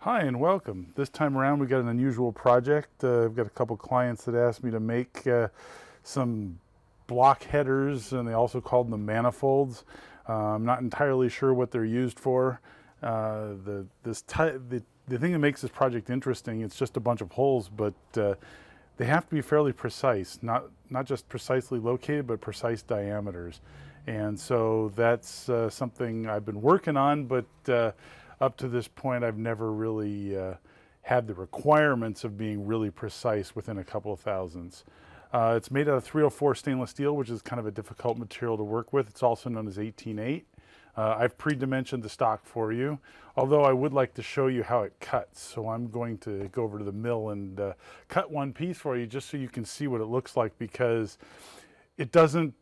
Hi and welcome. This time around we got an unusual project. I've got a couple clients that asked me to make some block headers, and they also called them manifolds. I'm not entirely sure what they're used for. The thing that makes this project interesting, it's just a bunch of holes, but they have to be fairly precise, not just precisely located, but precise diameters. And so that's something I've been working on, but up to this point, I've never really had the requirements of being really precise within a couple of thousandths. It's made out of 304 stainless steel, which is kind of a difficult material to work with. It's also known as 18-8. I've pre-dimensioned the stock for you, although I would like to show you how it cuts. So I'm going to go over to the mill and cut one piece for you just so you can see what it looks like, because it doesn't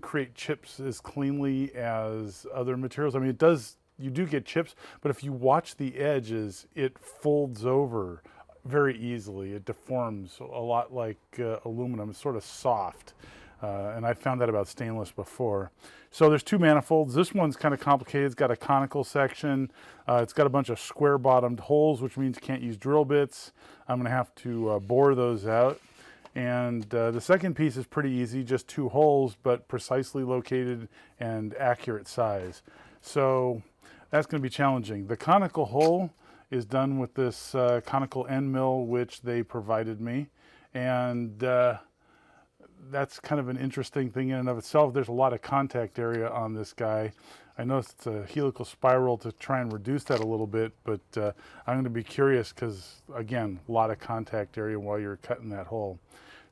create chips as cleanly as other materials. I mean, it does. You do get chips, but if you watch the edges, it folds over very easily. It deforms a lot like aluminum. It's sort of soft, and I found that about stainless before. So there's two manifolds. This one's kind of complicated. It's got a conical section. It's got a bunch of square-bottomed holes, which means you can't use drill bits. I'm going to have to bore those out. And the second piece is pretty easy, just two holes, but precisely located and accurate size. So that's going to be challenging. The conical hole is done with this conical end mill, which they provided me. And that's kind of an interesting thing in and of itself. There's a lot of contact area on this guy. I noticed it's a helical spiral to try and reduce that a little bit, but I'm going to be curious because, again, a lot of contact area while you're cutting that hole.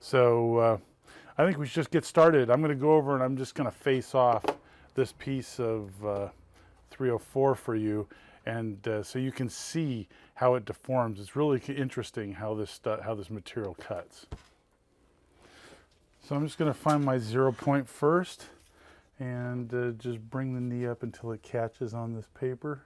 So I think we should just get started. I'm going to go over and I'm just going to face off this piece of 304 for you, and so you can see how it deforms. It's really interesting how this material cuts. So I'm just going to find my 0 point first and just bring the knee up until it catches on this paper.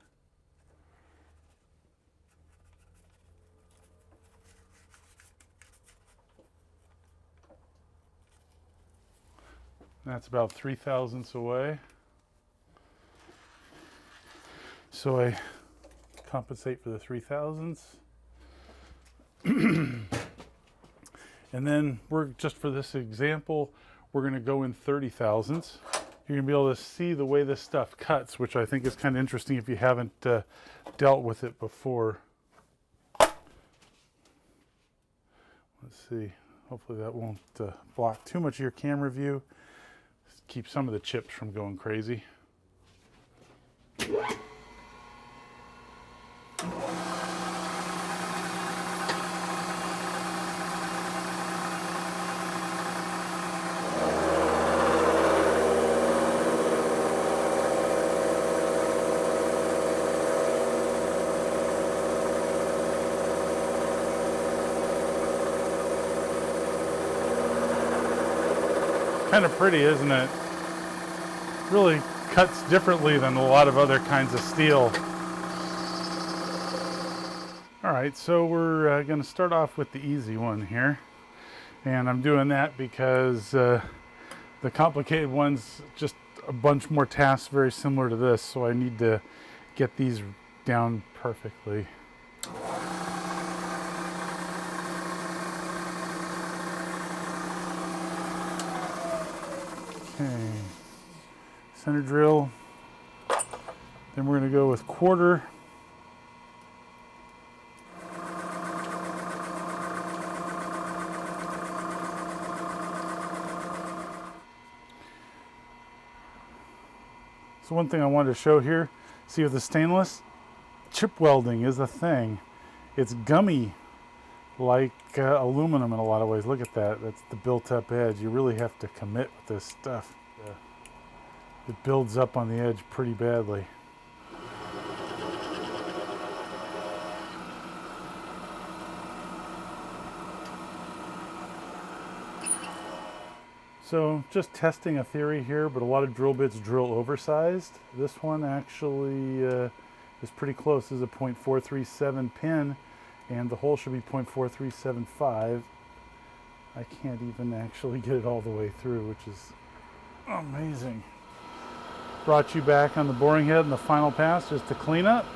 That's about 3/1000ths away. So I compensate for the 3/1000ths. And then we're, just for this example, we're going to go in 30/1000ths. You're going to be able to see the way this stuff cuts, which I think is kind of interesting if you haven't dealt with it before. Let's see. Hopefully that won't block too much of your camera view. Just keep some of the chips from going crazy. Kind of pretty, isn't it? Really cuts differently than a lot of other kinds of steel. All right, so we're going to start off with the easy one here. And I'm doing that because the complicated one's just a bunch more tasks very similar to this, so I need to get these down perfectly. Okay, center drill. Then we're going to go with quarter. So one thing I wanted to show here, see with the stainless, chip welding is a thing. It's gummy like aluminum in a lot of ways. Look at that, that's the built up edge. You really have to commit with this stuff. It builds up on the edge pretty badly. So just testing a theory here, but a lot of drill bits drill oversized. This one actually is pretty close. This is a .437 pin, and the hole should be .4375. I can't even actually get it all the way through, which is amazing. Brought you back on the boring head in the final pass just to clean up.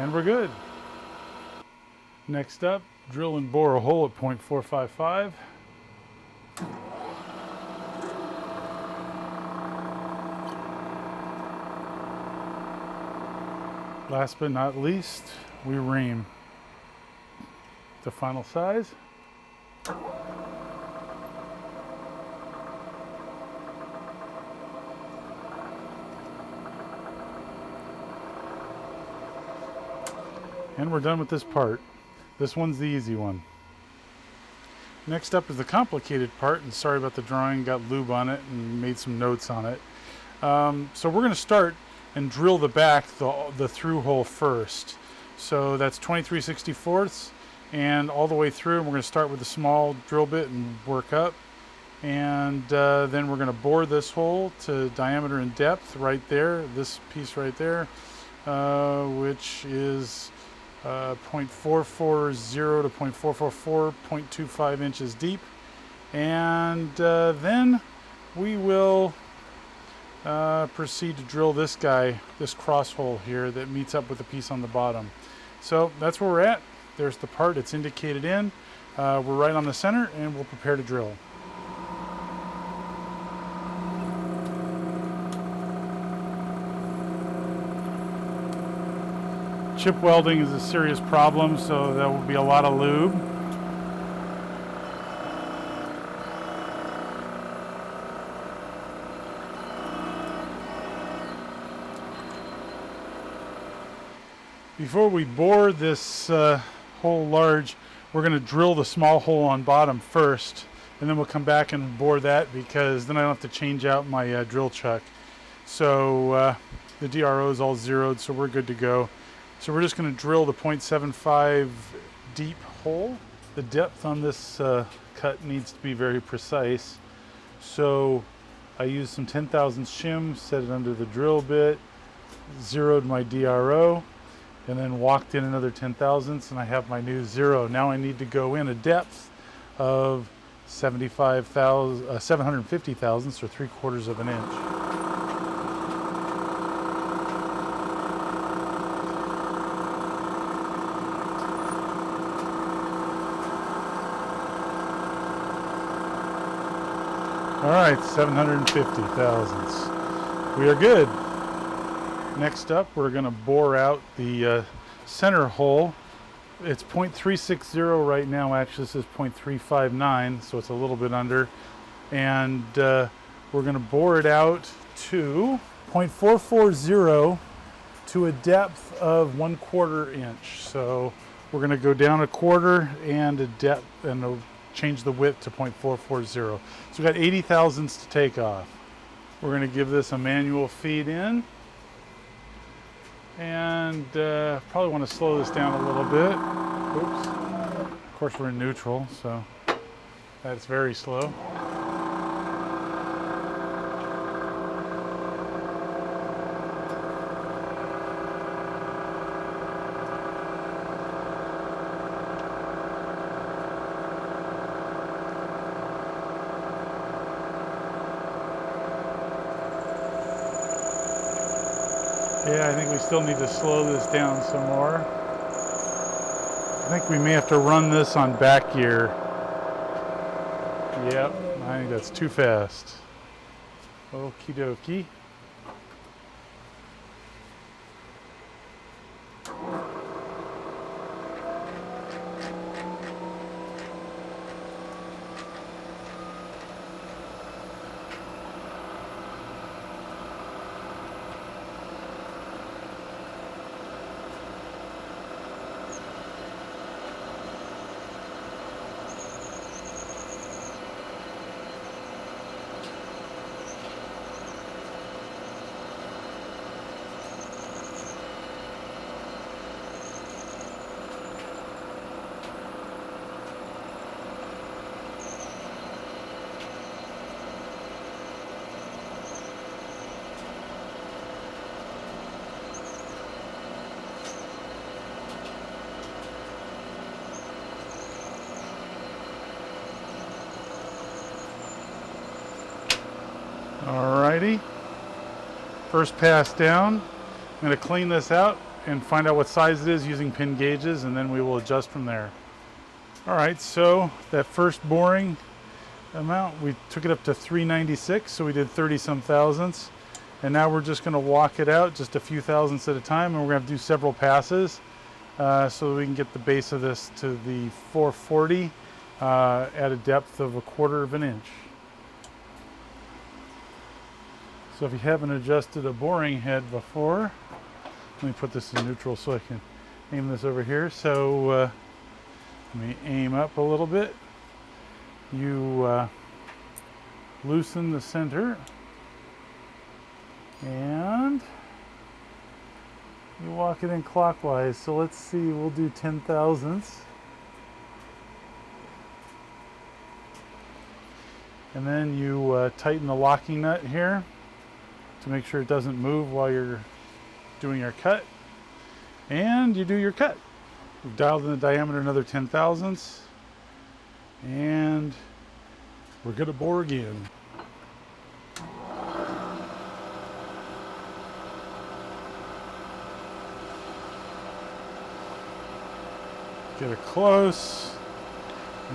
and we're good. Next up, drill and bore a hole at 0.455. Last but not least, we ream the final size. And we're done with this part. This one's the easy one. Next up is the complicated part, and sorry about the drawing, got lube on it and made some notes on it. So we're going to start and drill the back, the through hole first. So that's 23/64 and all the way through, and we're going to start with a small drill bit and work up. And then we're going to bore this hole to diameter and depth right there, this piece right there, which is 0.440 to 0.444, 0.25 inches deep. And then we will proceed to drill this guy, this cross hole here that meets up with the piece on the bottom. So that's where we're at. There's the part it's indicated in. We're right on the center, and we'll prepare to drill. Chip welding is a serious problem, so there will be a lot of lube. Before we bore this hole large, we're going to drill the small hole on bottom first, and then we'll come back and bore that, because then I don't have to change out my drill chuck. So the DRO is all zeroed, so we're good to go. So we're just going to drill the 0.75 deep hole. The depth on this cut needs to be very precise. So I used some 10,000 shim, set it under the drill bit, zeroed my DRO, and then walked in another 10 thousandths, and I have my new zero. Now I need to go in a depth of 750 thousandths, or 3/4 of an inch. All right, 750 thousandths. We are good. Next up, we're going to bore out the center hole. It's 0.360 right now. Actually, this is 0.359, so it's a little bit under. And we're going to bore it out to 0.440 to a depth of 1/4 inch. So we're going to go down 1/4 and a depth, and change the width to 0.440. So we've got 80 thousandths to take off. We're going to give this a manual feed in. And probably want to slow this down a little bit. Oops. Of course we're in neutral, so that's very slow. Yeah, I think we still need to slow this down some more. I think we may have to run this on back gear. Yep, I think that's too fast. Okie dokie. Alrighty, first pass down. I'm going to clean this out, and find out what size it is using pin gauges, and then we will adjust from there. All right, so that first boring amount, we took it up to 396, so we did 30 some thousandths. And now we're just going to walk it out just a few thousandths at a time, and we're going to do several passes so that we can get the base of this to the 440 at a depth of 1/4 of an inch. So if you haven't adjusted a boring head before, let me put this in neutral so I can aim this over here. So let me aim up a little bit. You loosen the center and you walk it in clockwise. So let's see, we'll do 10 thousandths. And then you tighten the locking nut here to make sure it doesn't move while you're doing your cut. And you do your cut. We've dialed in the diameter another 10 thousandths. And we're going to bore again. Get it close,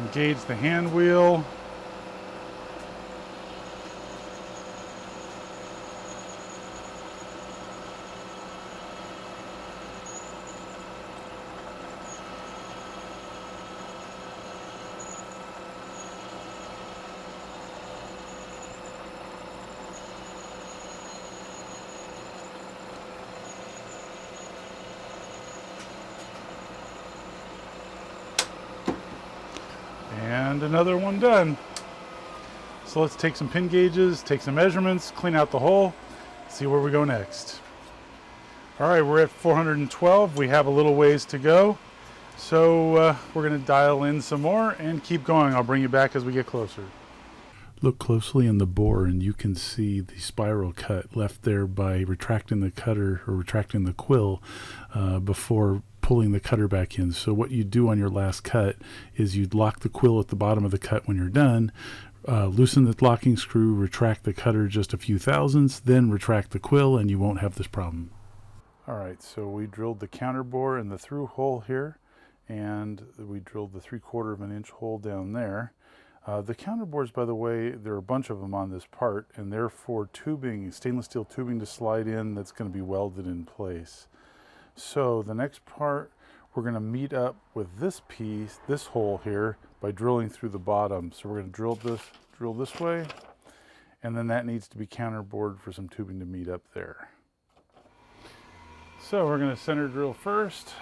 engage the hand wheel. And another one done. So let's take some pin gauges, take some measurements, clean out the hole, see where we go next. All right, we're at 412. We have a little ways to go. So we're going to dial in some more and keep going. I'll bring you back as we get closer. Look closely in the bore and you can see the spiral cut left there by retracting the cutter or retracting the quill before pulling the cutter back in. So what you do on your last cut is you'd lock the quill at the bottom of the cut when you're done, loosen the locking screw, retract the cutter just a few thousandths, then retract the quill, and you won't have this problem. All right, so we drilled the counter bore in the through hole here, and we drilled the 3/4 of an inch hole down there. The counter bores, by the way, there are a bunch of them on this part, and they're for tubing, stainless steel tubing to slide in that's going to be welded in place. So the next part, we're going to meet up with this piece, this hole here, by drilling through the bottom. So we're going to drill this way, and then that needs to be counterbored for some tubing to meet up there. So we're going to center drill first.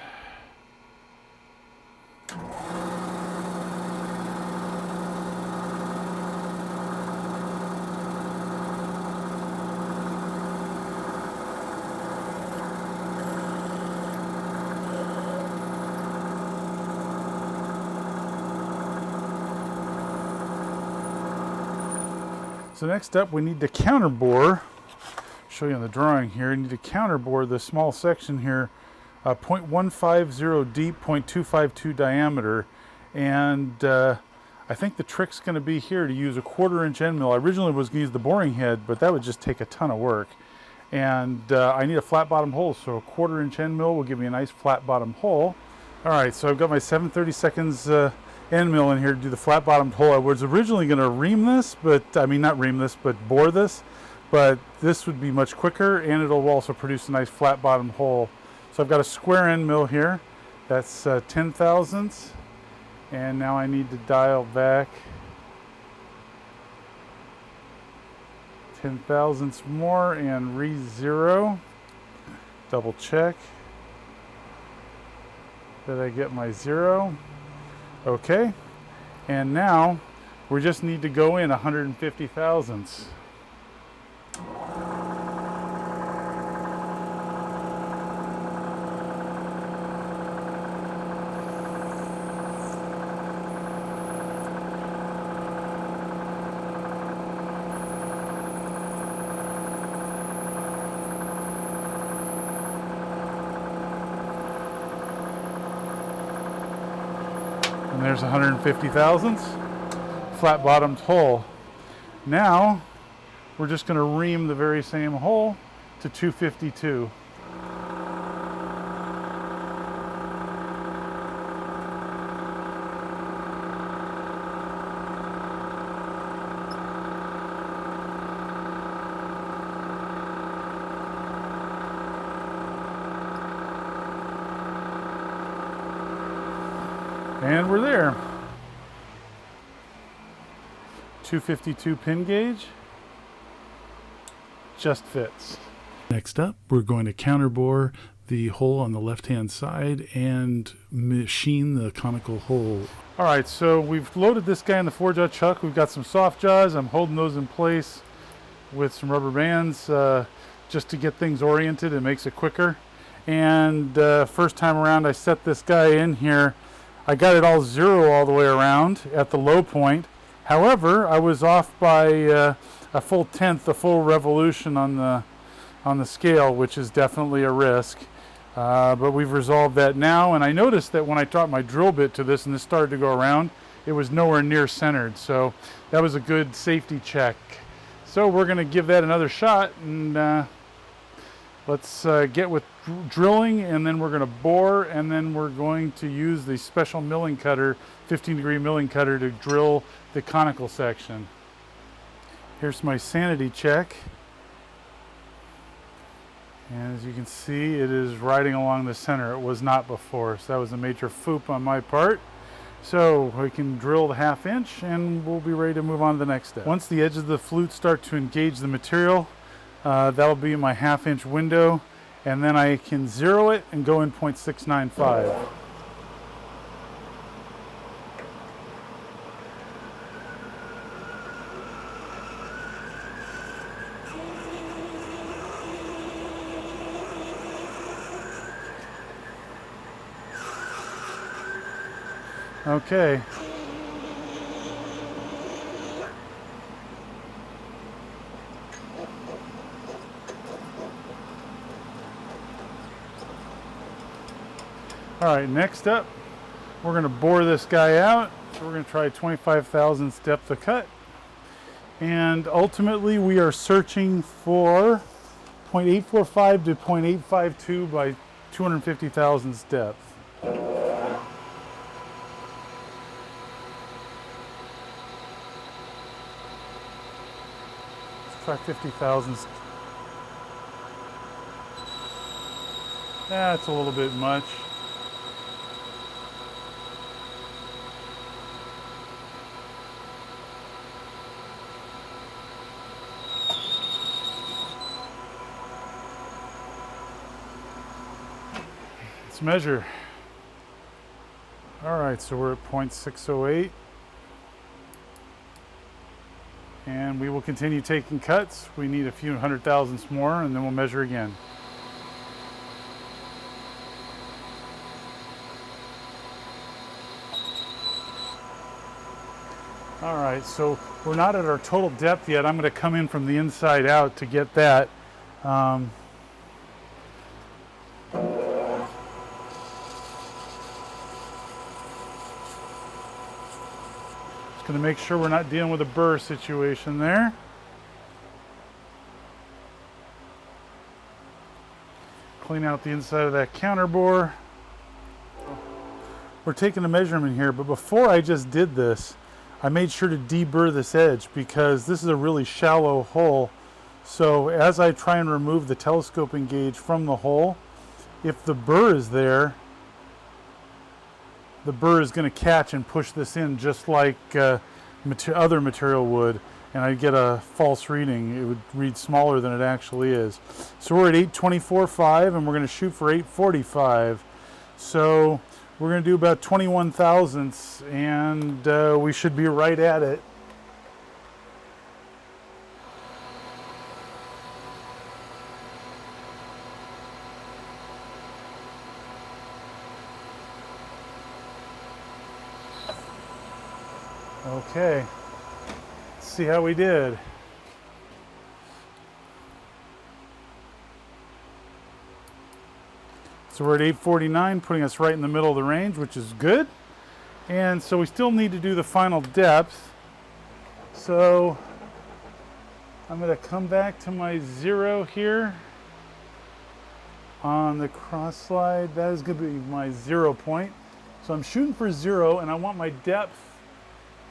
So next up, we need to counterbore. Show you on the drawing here. You need to counterbore this small section here, 0.150 deep, 0.252 diameter, and I think the trick's going to be here to use a 1/4 inch end mill. I originally was going to use the boring head, but that would just take a ton of work, and I need a flat bottom hole. So a 1/4 inch end mill will give me a nice flat bottom hole. All right, so I've got my 7/32 end mill in here to do the flat bottomed hole. I was originally going to ream this, but I mean not ream this, but bore this, but this would be much quicker, and it'll also produce a nice flat bottomed hole. So I've got a square end mill here. That's 10 thousandths, and now I need to dial back 10 thousandths more and re-zero. Double check that I get my zero. Okay, and now we just need to go in 150 thousandths. And there's 150 thousandths, flat bottomed hole. Now we're just going to ream the very same hole to 252. And we're there. 252 pin gauge. Just fits. Next up, we're going to counterbore the hole on the left-hand side and machine the conical hole. All right, so we've loaded this guy in the 4-jaw chuck. We've got some soft jaws. I'm holding those in place with some rubber bands just to get things oriented. It makes it quicker. And first time around, I set this guy in here. I got it all zero all the way around at the low point. However, I was off by a full tenth, a full revolution on the scale, which is definitely a risk. But we've resolved that now, and I noticed that when I taught my drill bit to this and this started to go around, it was nowhere near centered, so that was a good safety check. So we're going to give that another shot, and let's get with drilling, and then we're going to bore, and then we're going to use the special milling cutter, 15-degree milling cutter, to drill the conical section. Here's my sanity check. And as you can see, it is riding along the center. It was not before, so that was a major foop on my part. So we can drill the 1/2 inch and we'll be ready to move on to the next step. Once the edges of the flute start to engage the material, that'll be my 1/2 inch window, and then I can zero it and go in 0.695. Okay. All right, next up, we're going to bore this guy out. So we're going to try 25 thousandths depth of cut. And ultimately, we are searching for 0.845 to 0.852 by 250 thousandths depth. Try 50 thousandths. That's a little bit much. Let's measure. All right, so we're at 0.608. And we will continue taking cuts. We need a few 100 thousandths more, and then we'll measure again. All right, so we're not at our total depth yet. I'm going to come in from the inside out to get that. Going to make sure we're not dealing with a burr situation there. Clean out the inside of that counter bore. We're taking a measurement here, but before I just did this, I made sure to deburr this edge because this is a really shallow hole. So as I try and remove the telescoping gauge from the hole, if the burr is there, the burr is going to catch and push this in just like other material would, and I'd get a false reading. It would read smaller than it actually is. So we're at 824.5 and we're going to shoot for 845. So we're going to do about 21 thousandths, and we should be right at it. Okay, let's see how we did. So we're at 849, putting us right in the middle of the range, which is good. And so we still need to do the final depth. So I'm going to come back to my zero here on the cross slide. That is going to be my 0 point. So I'm shooting for 0, and I want my depth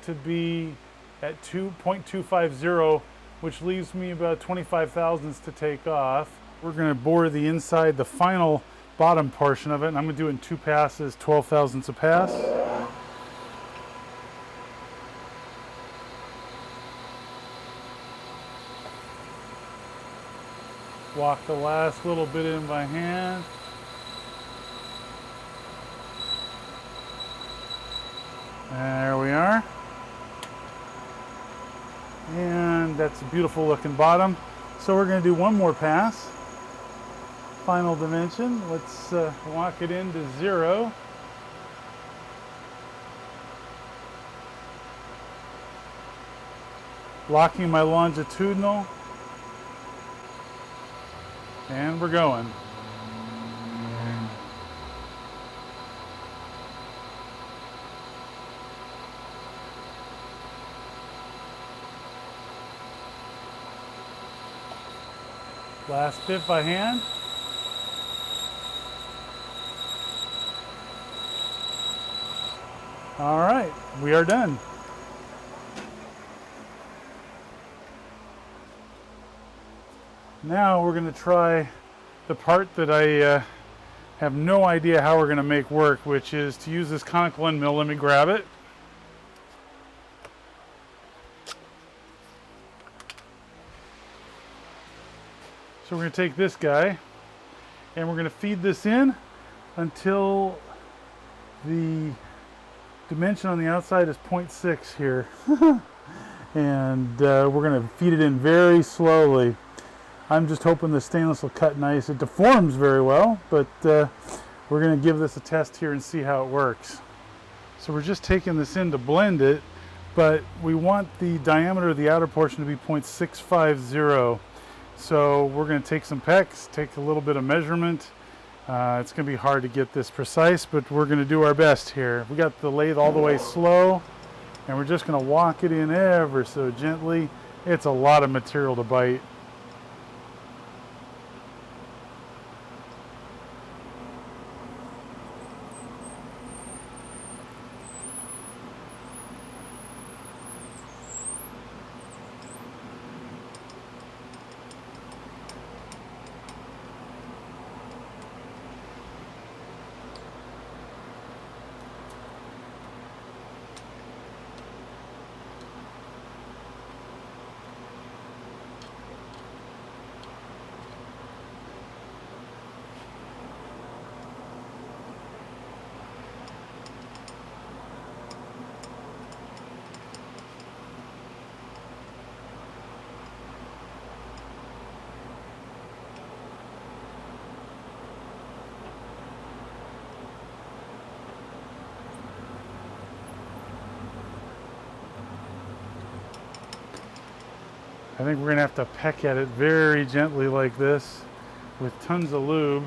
to be at 2.250, which leaves me about 25 thousandths to take off. We're going to bore the inside, the final bottom portion of it, and I'm going to do it in 2 passes, 12 thousandths a pass. Walk the last little bit in by hand. There we are. And that's a beautiful looking bottom. So we're going to do one more pass. Final dimension. Let's lock it into 0. Locking my longitudinal. And we're going. Last bit by hand. All right, we are done. Now we're going to try the part that I have no idea how we're going to make work, which is to use this conical end mill. Let me grab it. So we're going to take this guy and we're going to feed this in until the dimension on the outside is 0.6 here. And we're going to feed it in very slowly. I'm just hoping the stainless will cut nice. It deforms very well, but we're going to give this a test here and see how it works. So we're just taking this in to blend it, but we want the diameter of the outer portion to be 0.650. So we're going to take some pecs, take a little bit of measurement. It's going to be hard to get this precise, but we're going to do our best here. We got the lathe all the way slow, and we're just going to walk it in ever so gently. It's a lot of material to bite. I think we're going to have to peck at it very gently like this with tons of lube.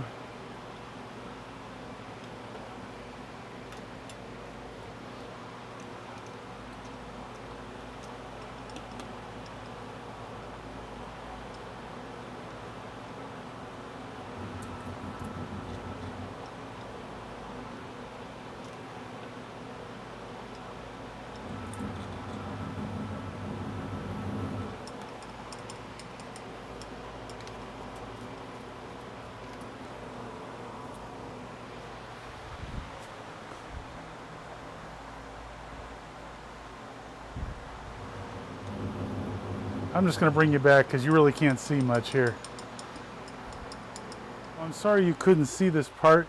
I'm just going to bring you back because you really can't see much here. I'm sorry you couldn't see this part,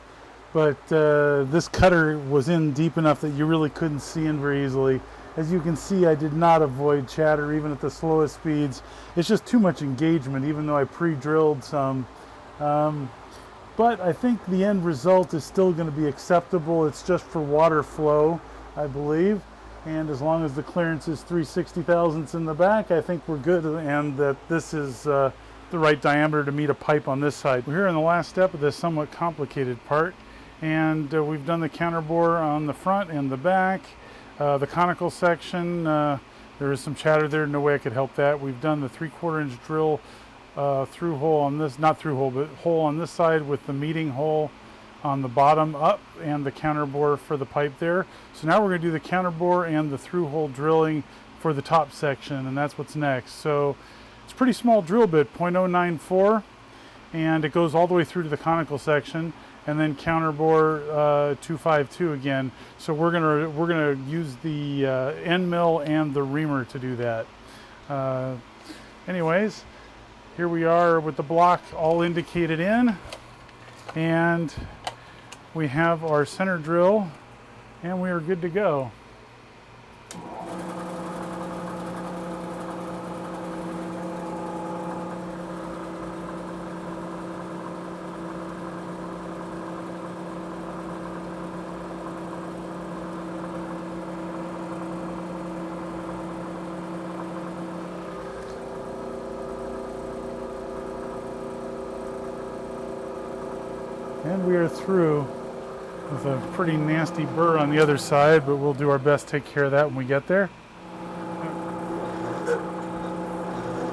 but this cutter was in deep enough that you really couldn't see in very easily. As you can see, I did not avoid chatter even at the slowest speeds. It's just too much engagement, even though I pre-drilled some. But I think the end result is still going to be acceptable. It's just for water flow, I believe. And as long as the clearance is 3/60 thousandths in the back, I think we're good, and that this is the right diameter to meet a pipe on this side. We're here in the last step of this somewhat complicated part, and we've done the counterbore on the front and the back. The conical section, there is some chatter there, no way I could help that. We've done the 3/4 inch drill through hole on this, not through hole, but hole on this side with the meeting hole on the bottom up and the counterbore for the pipe there. So now we're going to do the counterbore and the through hole drilling for the top section, and that's what's next. So it's a pretty small drill bit, 0.094, and it goes all the way through to the conical section, and then counterbore 252 again. So we're gonna use the end mill and the reamer to do that. Anyways, Here we are with the block all indicated in, and we have our center drill, and we are good to go. And we are through with a pretty nasty burr on the other side, but we'll do our best to take care of that when we get there.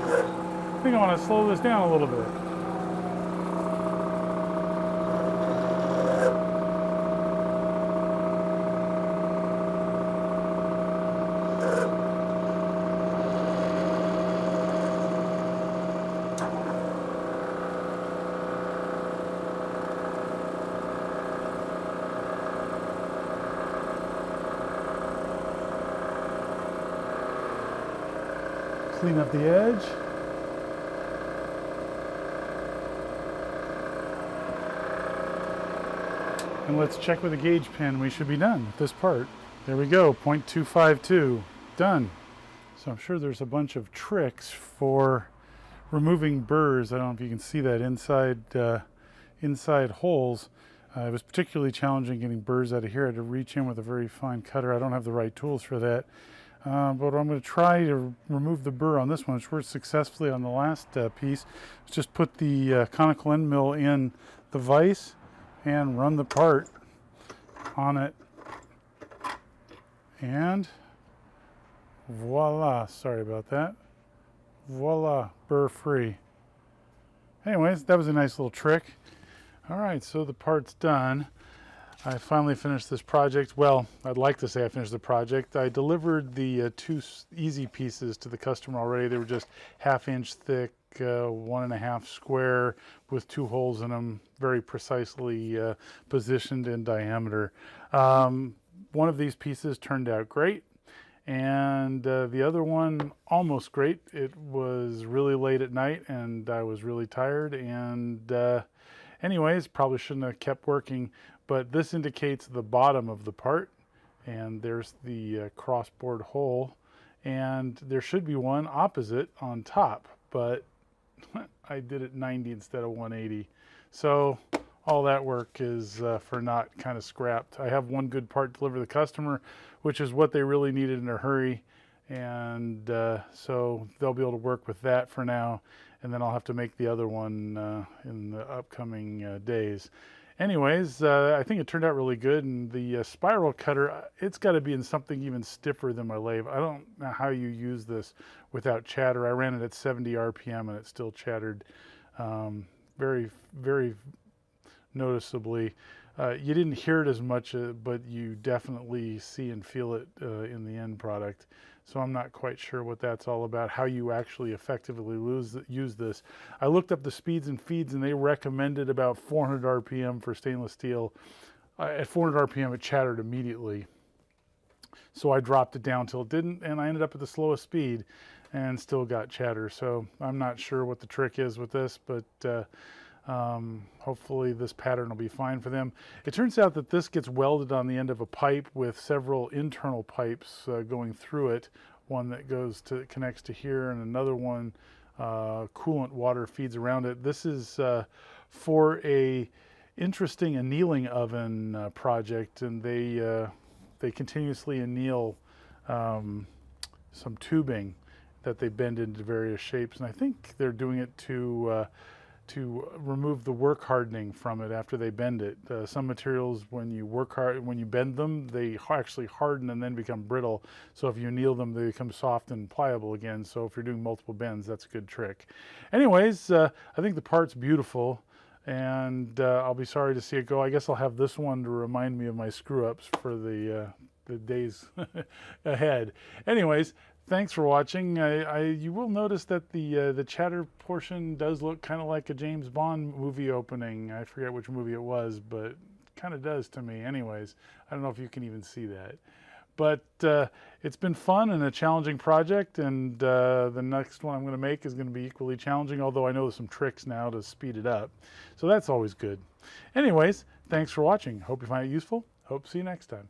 I think I want to slow this down a little bit. Clean up the edge. And let's check with a gauge pen. We should be done with this part. There we go, 0.252, done. So I'm sure there's a bunch of tricks for removing burrs. I don't know if you can see that inside holes. It was particularly challenging getting burrs out of here. I had to reach in with a very fine cutter. I don't have the right tools for that. But I'm going to try to remove the burr on this one, which worked successfully on the last piece. Just put the conical end mill in the vise and run the part on it. And voila, sorry about that. Voila, burr free. Anyways, that was a nice little trick. All right, so the part's done. I finally finished this project. Well, I'd like to say I finished the project. I delivered the two easy pieces to the customer already. They were just 1/2 inch thick, 1.5 square with 2 holes in them, very precisely positioned in diameter. One of these pieces turned out great, and the other one almost great. It was really late at night and I was really tired, and anyways, probably shouldn't have kept working. But this indicates the bottom of the part, and there's the crossboard hole, and there should be one opposite on top, but I did it 90 instead of 180. So all that work is for naught, kind of scrapped. I have one good part to deliver to the customer, which is what they really needed in a hurry, and so they'll be able to work with that for now, and then I'll have to make the other one in the upcoming days. Anyways, I think it turned out really good, and the spiral cutter, it's got to be in something even stiffer than my lathe. I don't know how you use this without chatter. I ran it at 70 RPM and it still chattered very, very noticeably. You didn't hear it as much, but you definitely see and feel it in the end product. So I'm not quite sure what that's all about, how you actually effectively use this. I looked up the speeds and feeds, and they recommended about 400 RPM for stainless steel. At 400 RPM, it chattered immediately. So I dropped it down till it didn't, and I ended up at the slowest speed and still got chatter. So I'm not sure what the trick is with this, but hopefully this pattern will be fine for them. It turns out that this gets welded on the end of a pipe with several internal pipes going through it. One that connects to here, and another one coolant water feeds around it. This is for a interesting annealing oven project, and they continuously anneal some tubing that they bend into various shapes, and I think they're doing it to remove the work hardening from it after they bend it. Some materials, when you bend them, they actually harden and then become brittle. So if you anneal them, they become soft and pliable again. So if you're doing multiple bends, that's a good trick. Anyways, I think the part's beautiful, and I'll be sorry to see it go. I guess I'll have this one to remind me of my screw-ups for the days ahead. Anyways, thanks for watching. You will notice that the chatter portion does look kind of like a James Bond movie opening. I forget which movie it was, but it kind of does to me. Anyways, I don't know if you can even see that. But it's been fun and a challenging project, and the next one I'm going to make is going to be equally challenging, although I know some tricks now to speed it up. So that's always good. Anyways, thanks for watching. Hope you find it useful. Hope to see you next time.